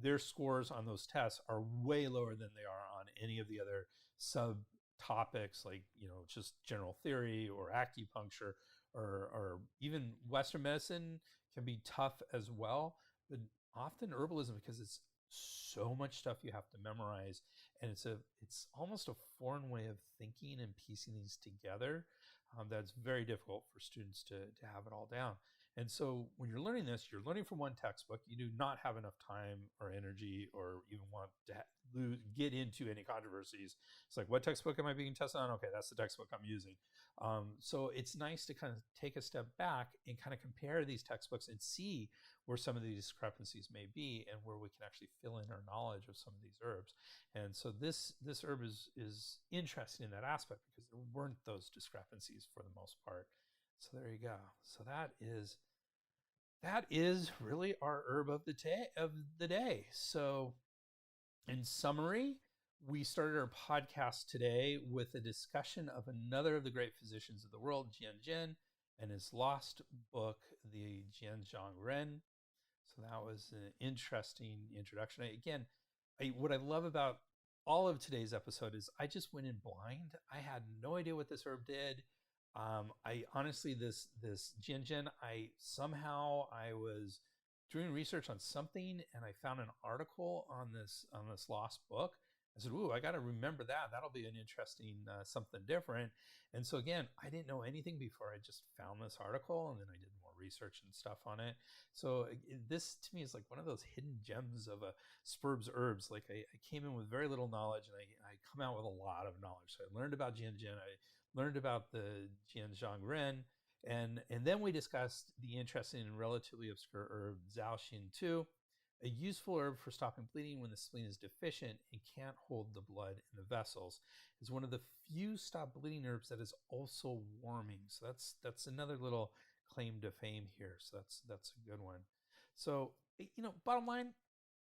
Their scores on those tests are way lower than they are on any of the other subtopics, like, just general theory or acupuncture or even Western medicine can be tough as well. But often herbalism, because it's so much stuff you have to memorize, and it's almost a foreign way of thinking and piecing these together, that's very difficult for students to have it all down. And so when you're learning this, you're learning from one textbook. You do not have enough time or energy or even want to get into any controversies. It's like, what textbook am I being tested on? Okay, that's the textbook I'm using. So it's nice to kind of take a step back and kind of compare these textbooks and see where some of the discrepancies may be and where we can actually fill in our knowledge of some of these herbs. And so this herb is interesting in that aspect because there weren't those discrepancies for the most part. So there you go. So that is really our herb of the day. So in summary, we started our podcast today with a discussion of another of the great physicians of the world, Jianzhen, and his lost book, the Jianzhen Ren. So that was an interesting introduction. Again, what I love about all of today's episode is I just went in blind. I had no idea what this herb did. I honestly, this Jianzhen, I was doing research on something and I found an article on this lost book. I said, "Ooh, I got to remember that. That'll be an interesting something different." And so again, I didn't know anything before. I just found this article and then I did more research and stuff on it. So this to me is like one of those hidden gems of Sperb's herbs. Like I came in with very little knowledge and I come out with a lot of knowledge. So I learned about Jianzhen. I learned about the Jianzhen Ren, and then we discussed the interesting and relatively obscure herb Zao Xin Tu, a useful herb for stopping bleeding when the spleen is deficient and can't hold the blood in the vessels. Is one of the few stop bleeding herbs that is also warming. So that's another little claim to fame here. So that's a good one. So bottom line,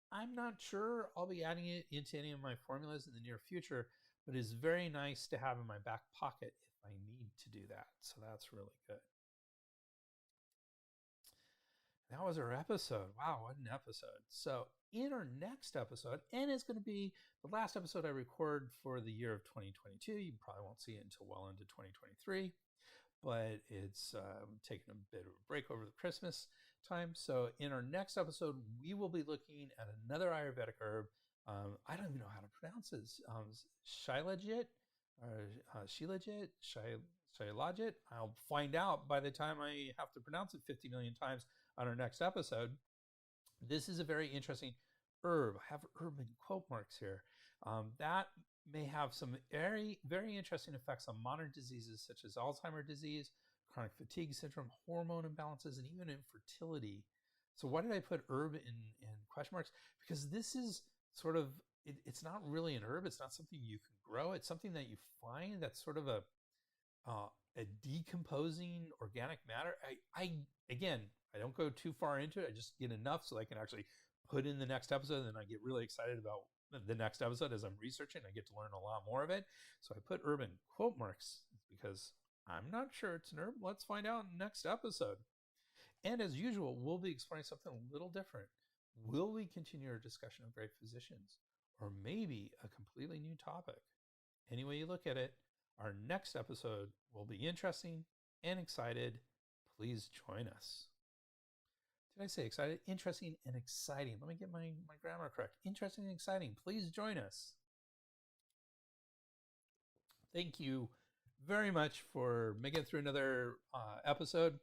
I'm not sure I'll be adding it into any of my formulas in the near future, but it's very nice to have in my back pocket if I need to do that. So that's really good. That was our episode. Wow, what an episode. So in our next episode, and it's going to be the last episode I record for the year of 2022. You probably won't see it until well into 2023, but it's taking a bit of a break over the Christmas time. So in our next episode, we will be looking at another Ayurvedic herb. I don't even know how to pronounce this. Shilajit, Shilajit. I'll find out by the time I have to pronounce it 50 million times on our next episode. This is a very interesting herb. I have herb in quote marks here. That may have some very, very interesting effects on modern diseases such as Alzheimer's disease, chronic fatigue syndrome, hormone imbalances, and even infertility. So why did I put herb in question marks? Because this is sort of, it's not really an herb. It's not something you can grow. It's something that you find that's sort of a decomposing organic matter. I don't go too far into it. I just get enough so I can actually put in the next episode, and then I get really excited about the next episode as I'm researching. I get to learn a lot more of it. So I put herb in quote marks because I'm not sure it's an herb. Let's find out in the next episode. And as usual, we'll be exploring something a little different. Will we continue our discussion of great physicians, or maybe a completely new topic? Any way you look at it, our next episode will be interesting and excited. Please join us. Did I say excited? Interesting and exciting. Let me get my grammar correct. Interesting and exciting. Please join us. Thank you very much for making it through another episode.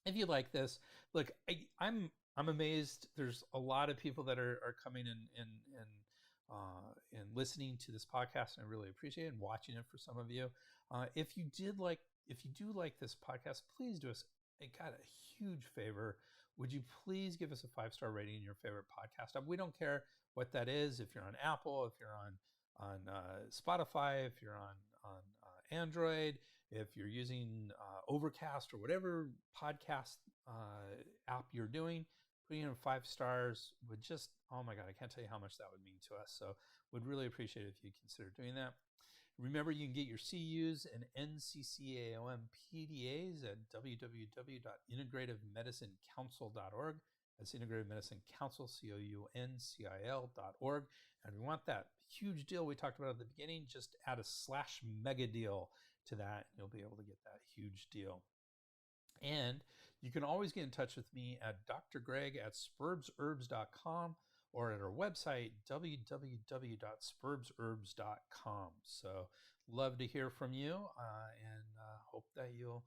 If you like this, look, I'm amazed. There's a lot of people that are coming and listening to this podcast, and I really appreciate it, and watching it for some of you. If you do like this podcast, please do us a huge favor. Would you please give us a 5-star rating in your favorite podcast app? We don't care what that is. If you're on Apple, if you're on Spotify, if you're on Android, if you're using Overcast or whatever podcast app you're doing, putting in 5 stars would just, oh my God, I can't tell you how much that would mean to us. So would really appreciate it if you consider doing that. Remember, you can get your CUs and NCCAOM PDAs at www.integrativemedicinecouncil.org. That's Integrative Medicine Council, COUNCIL.org. And if you want that huge deal we talked about at the beginning, just add a /mega deal to that, and you'll be able to get that huge deal. And you can always get in touch with me at drgreg@sperbsherbs.com or at our website, www.sperbsherbs.com. So love to hear from you, and hope that you'll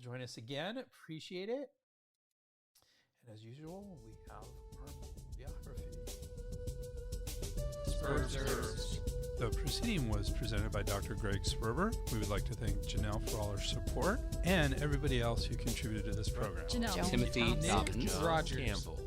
join us again. Appreciate it. And as usual, we have our biography. Sperb Herbs. The proceeding was presented by Dr. Greg Sperber. We would like to thank Janelle for all her support and everybody else who contributed to this program. Janelle. Timothy Nick Dobbins. Rogers. Campbell.